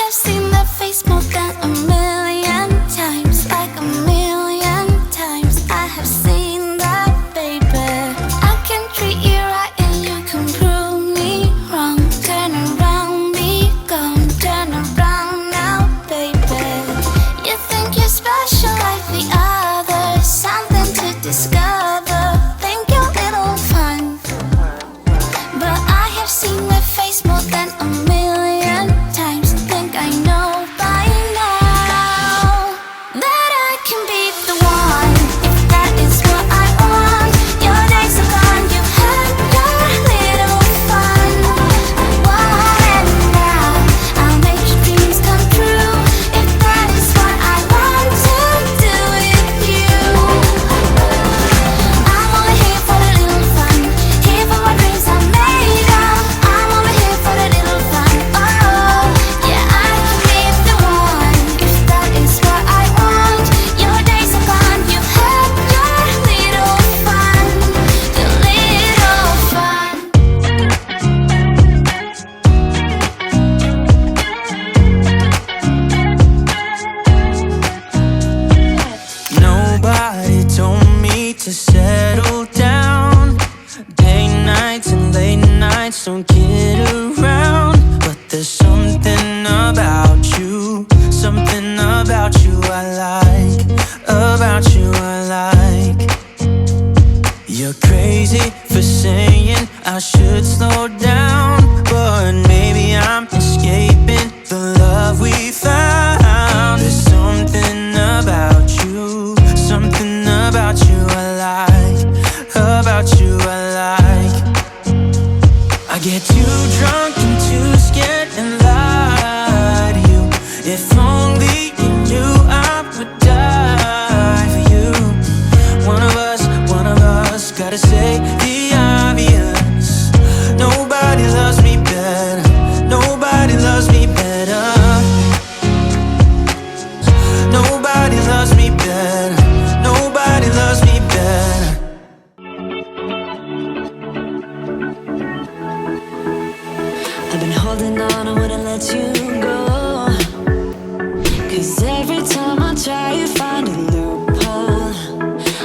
have seen that face more than a million times, like a million times. I have seen that, baby. I can treat you right and you can prove me wrong. Turn around, be gone, turn around now, baby. You think you're special like the others, something to discover. Think you're little fun, but I have seen that face more than a million times. Think I know by now that I can be the one, if that is what I want. Your days are gone, you've had your little fun. I want it now, I'll make your dreams come true, if that is what I want to do with you. I'm only here for the little fun, here for my dreams are made of. I'm only here for the little fun, oh yeah, I can be the one, if that is what I want. Your days are gone, you've had your little fun, your little fun. Nobody told me to settle down. Day nights and late nights don't get around. But there's something about you, something about you I like, about you I like. You're crazy for saying I should slow down, but maybe I'm escaping the love we found. There's something about you, something about you I like, about you I like. I get too drunk and too scared and lie to you. If only you knew I would die for you. One of us gotta say the obvious. Nobody loves me better, nobody loves me better. Nobody loves me better, nobody loves me better. I've been holding on, I wouldn't let you go. 'Cause every time I try, you find a loophole.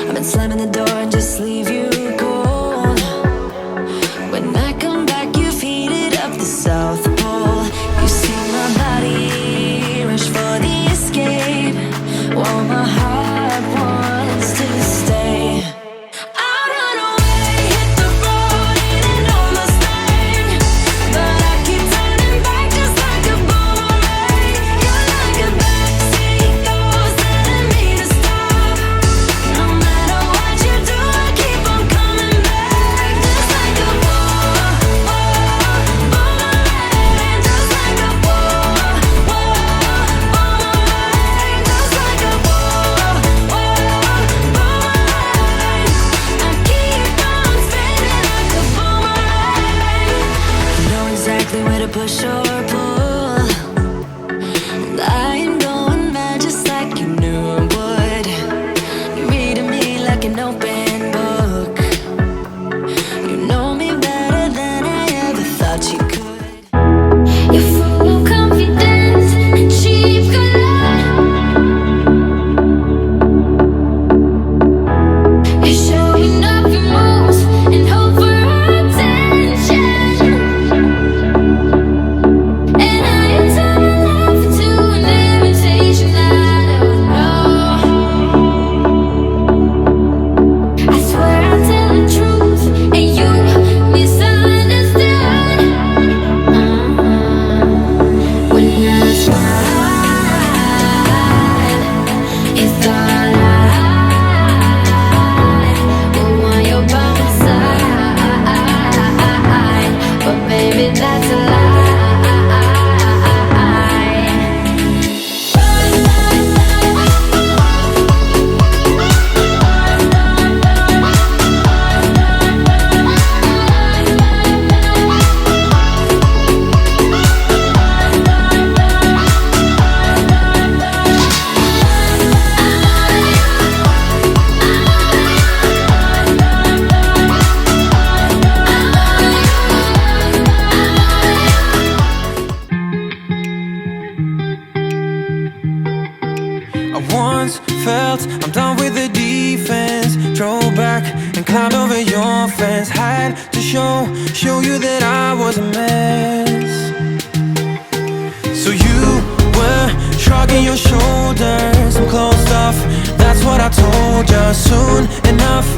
I've been slamming the door and just leave you cold. When I come back, you've heated up the South Pole. You see my body once felt. I'm done with the defense. Drove back and climbed over your fence. Had to show you that I was a mess. So you were shrugging your shoulders. I'm closed off, that's what I told ya. Soon enough,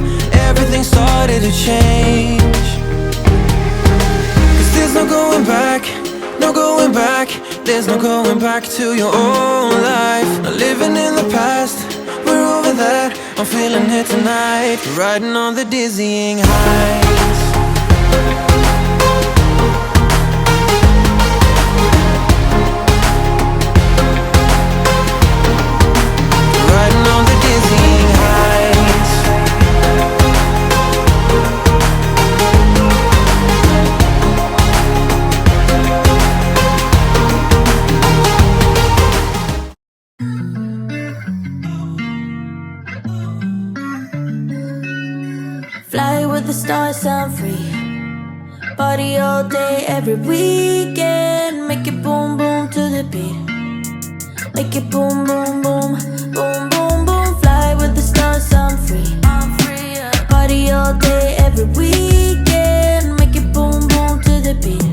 everything started to change. Cause there's no going back, no going back. There's no going back to your old life. Not living in the past, we're over that. I'm feeling it tonight, riding on the dizzying heights. Riding on the dizzying heights. Fly with the stars, I'm free. Party all day, every weekend. Make it boom, boom to the beat. Make it boom, boom, boom, boom, boom, boom. Fly with the stars, I'm free. Party all day, every weekend. Make it boom, boom to the beat.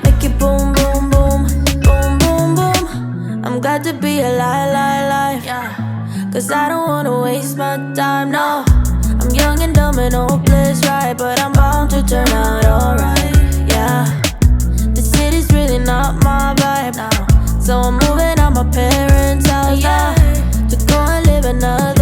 Make it boom, boom, boom, boom, boom, boom. I'm glad to be alive, cause I don't wanna waste my time, no. I'm young and dumb and hopeless, right? But I'm bound to turn out alright, yeah. The city's really not my vibe now, so I'm moving out my parents' house now to go and live another